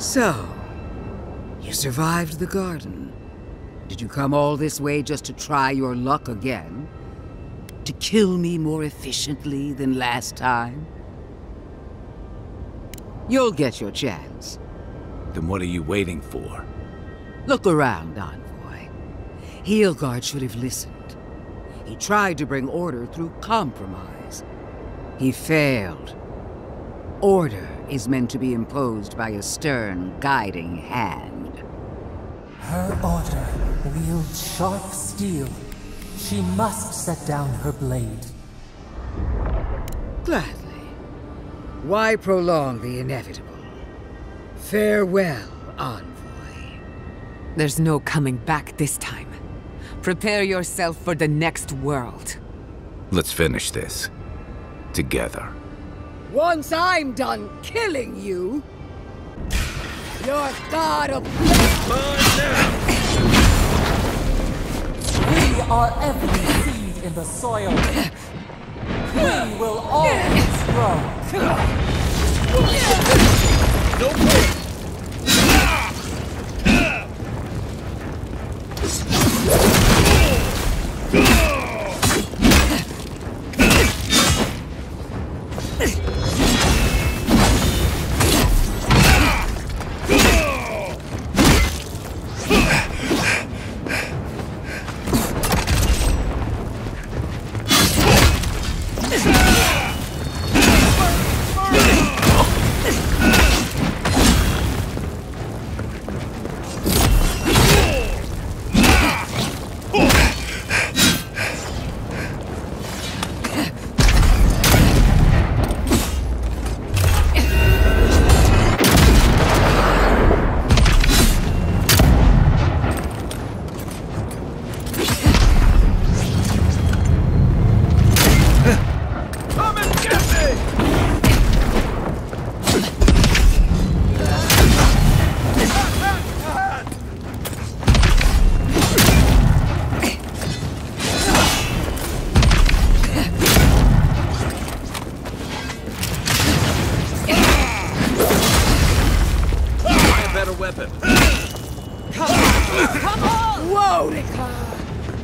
So, you survived the garden. Did you come all this way just to try your luck again? To kill me more efficiently than last time? You'll get your chance. Then what are you waiting for? Look around, envoy. Heelguard should have listened. He tried to bring order through compromise. He failed. Order is meant to be imposed by a stern, guiding hand. Her order wields sharp steel. She must set down her blade. Gladly. Why prolong the inevitable? Farewell, envoy. There's no coming back this time. Prepare yourself for the next world. Let's finish this. Together. Once I'm done killing you, your god of... We are every seed in the soil. We will always grow. No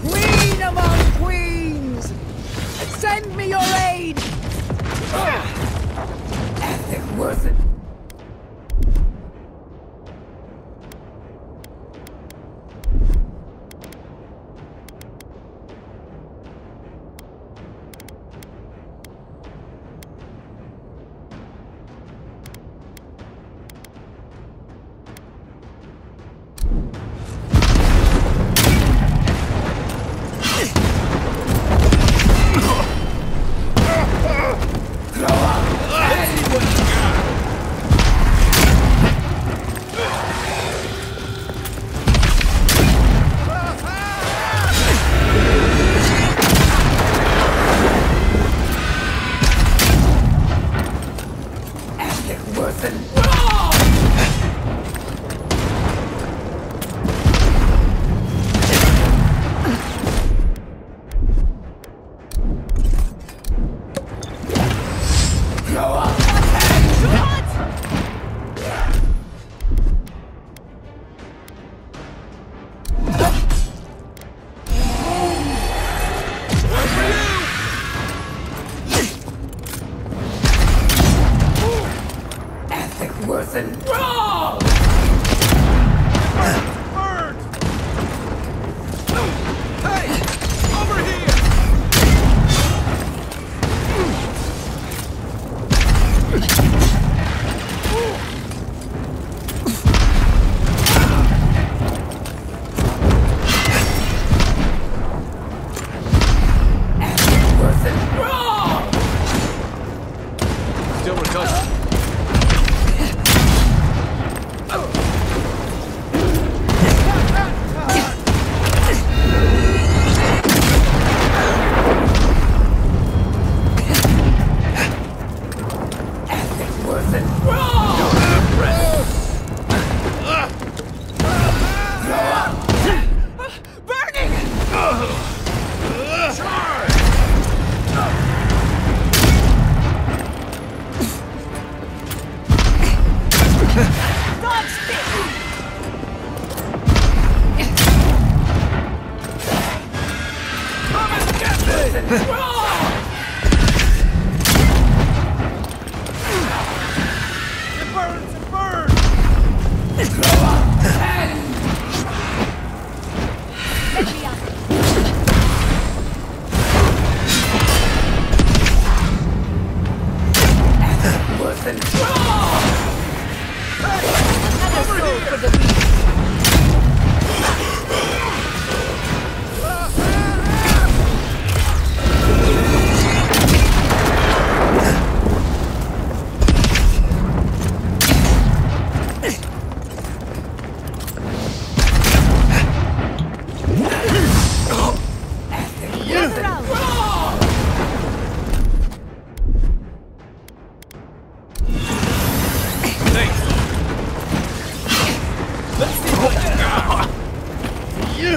Queen among queens! Send me your aid! Ethic worth it.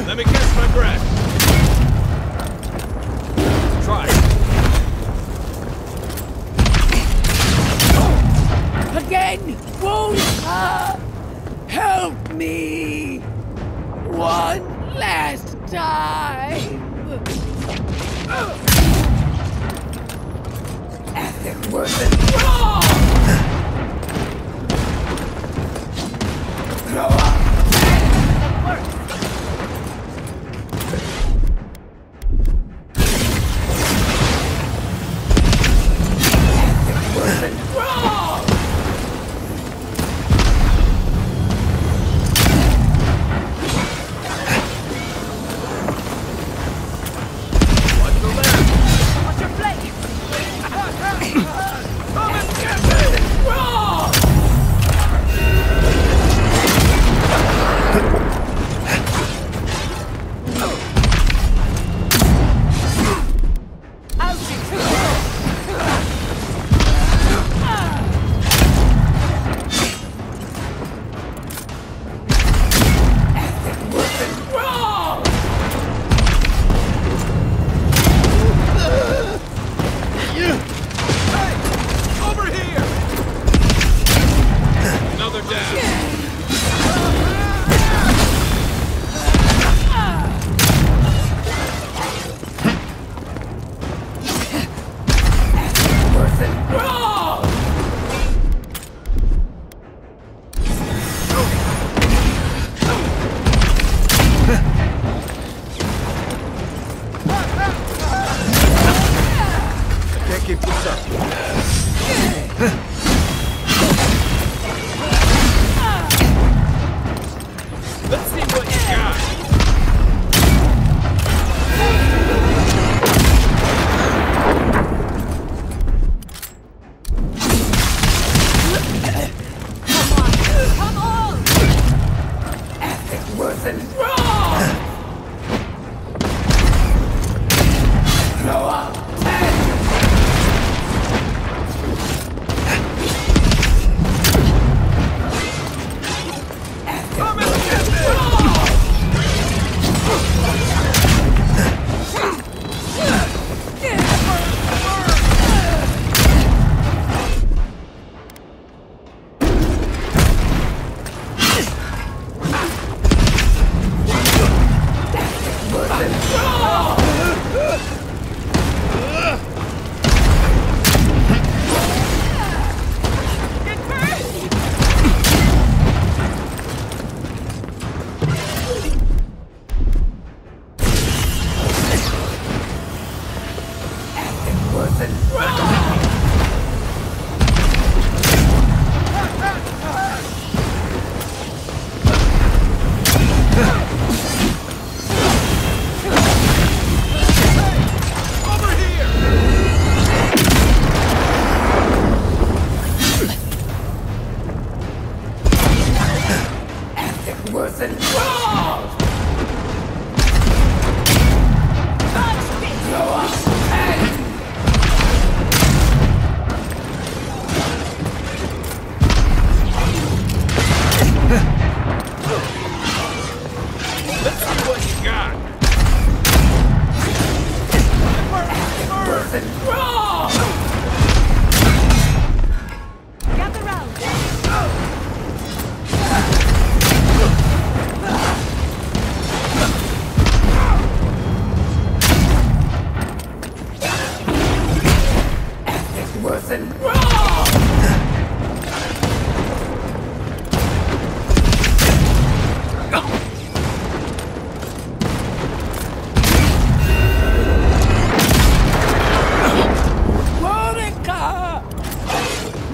Let me catch my breath. Try. Again! Won't help me! One last time! Ethic wasn't wrong! Grow up!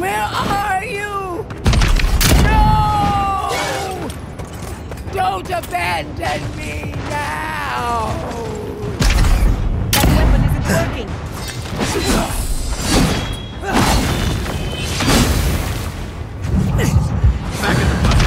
Where are you? No! Don't abandon me now! That weapon isn't working. Back in the fight.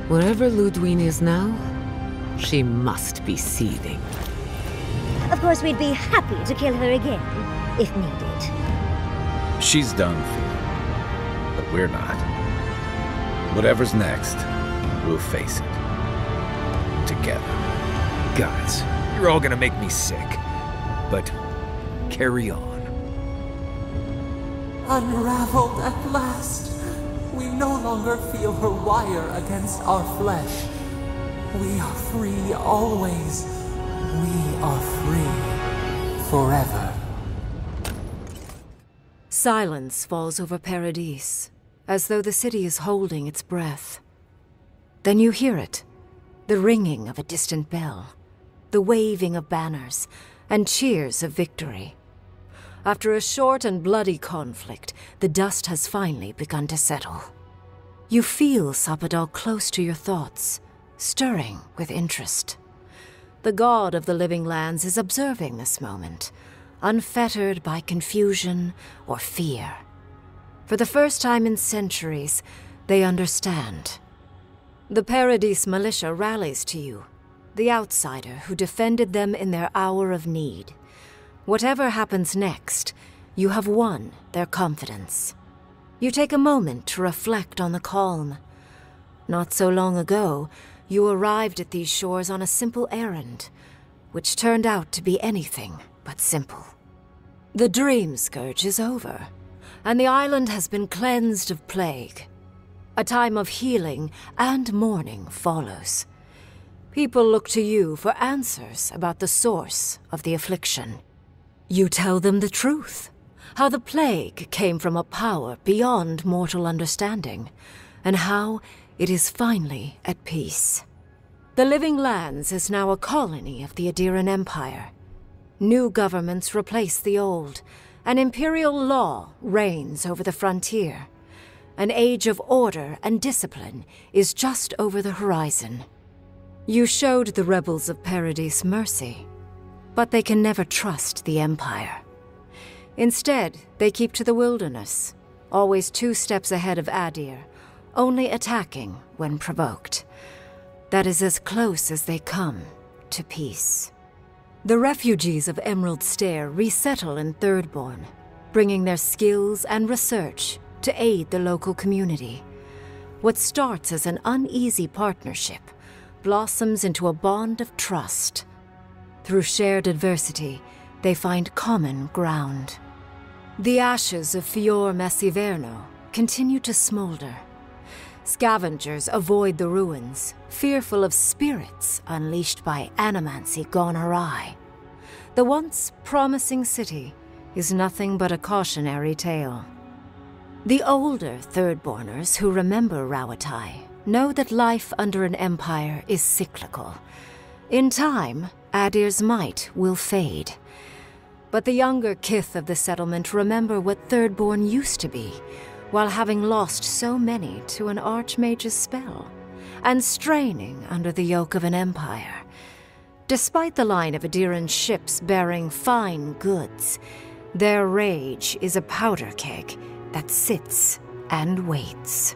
Wherever Ludwine is now, she must be seething. Of course, we'd be happy to kill her again, if needed. She's done for, but we're not. Whatever's next, we'll face it. Together. Gods, you're all gonna make me sick. But carry on. Unraveled at last. We no longer feel her wire against our flesh. We are free always. We are free forever. Silence falls over Paradise, as though the city is holding its breath. Then you hear it, the ringing of a distant bell, the waving of banners, and cheers of victory. After a short and bloody conflict, the dust has finally begun to settle. You feel Sapadal close to your thoughts, stirring with interest. The god of the living lands is observing this moment, unfettered by confusion or fear. For the first time in centuries, they understand. The Paradise militia rallies to you, the outsider who defended them in their hour of need. Whatever happens next, you have won their confidence. You take a moment to reflect on the calm. Not so long ago, you arrived at these shores on a simple errand, which turned out to be anything but simple. The dream scourge is over, and the island has been cleansed of plague. A time of healing and mourning follows. People look to you for answers about the source of the affliction. You tell them the truth, how the plague came from a power beyond mortal understanding, and how it is finally at peace. The Living Lands is now a colony of the Aedyr Empire. New governments replace the old, and imperial law reigns over the frontier. An age of order and discipline is just over the horizon. You showed the rebels of Paradise mercy, but they can never trust the Empire. Instead, they keep to the wilderness, always 2 steps ahead of Aedyr, only attacking when provoked. That is as close as they come to peace. The refugees of Emerald Stair resettle in Thirdborn, bringing their skills and research to aid the local community. What starts as an uneasy partnership blossoms into a bond of trust. Through shared adversity, they find common ground. The ashes of Fior Messiverno continue to smolder. Scavengers avoid the ruins, fearful of spirits unleashed by animancy gone awry. The once promising city is nothing but a cautionary tale. The older Thirdborners who remember Rawatai know that life under an empire is cyclical. In time, Aedyr's might will fade. But the younger kith of the settlement remember what Thirdborn used to be, while having lost so many to an archmage's spell, and straining under the yoke of an empire. Despite the line of Aedyran ships bearing fine goods, their rage is a powder keg that sits and waits.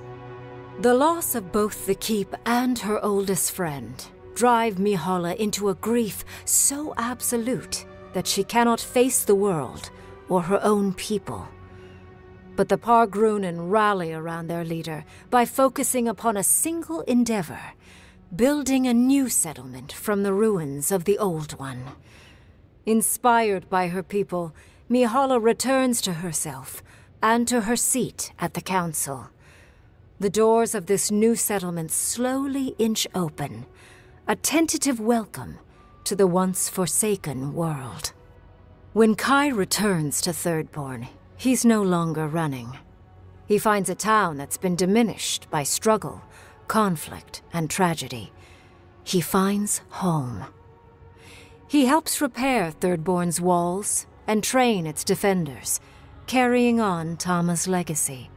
The loss of both the keep and her oldest friend drive Mihala into a grief so absolute that she cannot face the world or her own people. But the Pargrunen rally around their leader by focusing upon a single endeavor, building a new settlement from the ruins of the old one. Inspired by her people, Mihala returns to herself and to her seat at the council. The doors of this new settlement slowly inch open, a tentative welcome to the once forsaken world. When Kai returns to Thirdborn, he's no longer running. He finds a town that's been diminished by struggle, conflict, and tragedy. He finds home. He helps repair Thirdborn's walls and train its defenders, carrying on Tama's legacy.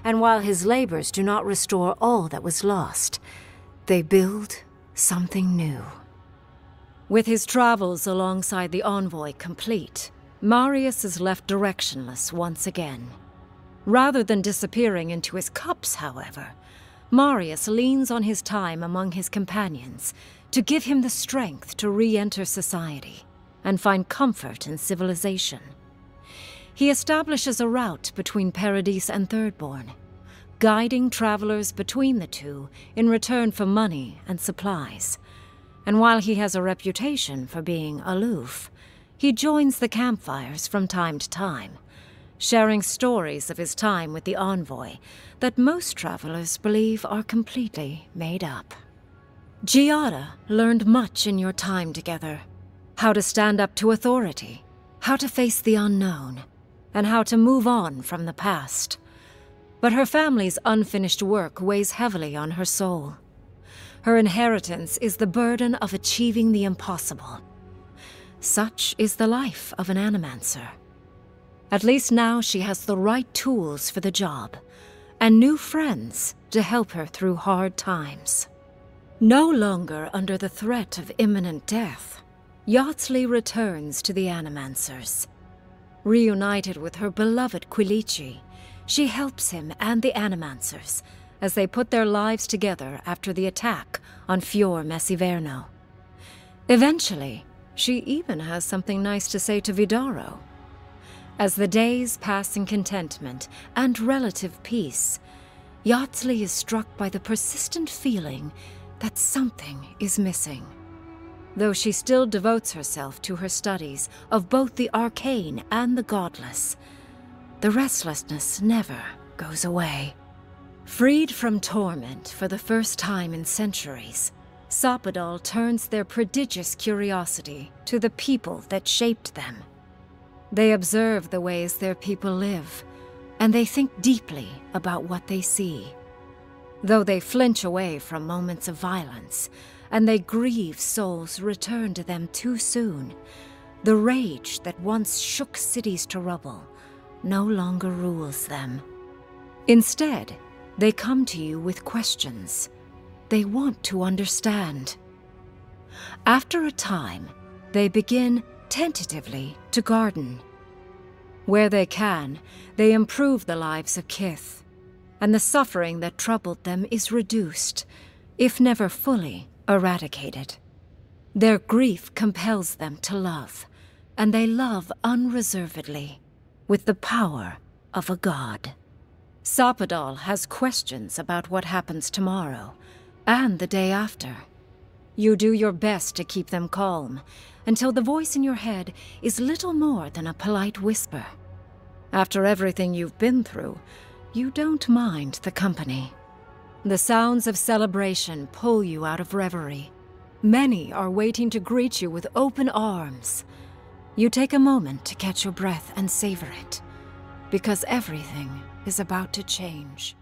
And while his labors do not restore all that was lost, they build something new. With his travels alongside the envoy complete, Marius is left directionless once again. Rather than disappearing into his cups, however, Marius leans on his time among his companions to give him the strength to re-enter society and find comfort in civilization. He establishes a route between Paradise and Thirdborn, guiding travelers between the two in return for money and supplies. And while he has a reputation for being aloof, he joins the campfires from time to time, sharing stories of his time with the envoy that most travelers believe are completely made up. Giada learned much in your time together. How to stand up to authority, how to face the unknown, and how to move on from the past. But her family's unfinished work weighs heavily on her soul. Her inheritance is the burden of achieving the impossible. Such is the life of an animancer. At least now she has the right tools for the job, and new friends to help her through hard times. No longer under the threat of imminent death, Yardsley returns to the Animancers. Reunited with her beloved Quilici, she helps him and the Animancers as they put their lives together after the attack on Fior Messiverno. Eventually, she even has something nice to say to Vidaro. As the days pass in contentment and relative peace, Yardsley is struck by the persistent feeling that something is missing. Though she still devotes herself to her studies of both the arcane and the godless, the restlessness never goes away. Freed from torment for the first time in centuries, Sapadal turns their prodigious curiosity to the people that shaped them. They observe the ways their people live, and they think deeply about what they see. Though they flinch away from moments of violence, and they grieve souls returned to them too soon, the rage that once shook cities to rubble no longer rules them. Instead, they come to you with questions. They want to understand. After a time, they begin tentatively to garden. Where they can, they improve the lives of kith, and the suffering that troubled them is reduced, if never fully eradicated. Their grief compels them to love, and they love unreservedly, with the power of a god. Sapadal has questions about what happens tomorrow, and the day after. You do your best to keep them calm, until the voice in your head is little more than a polite whisper. After everything you've been through, you don't mind the company. The sounds of celebration pull you out of reverie. Many are waiting to greet you with open arms. You take a moment to catch your breath and savor it, because everything is about to change.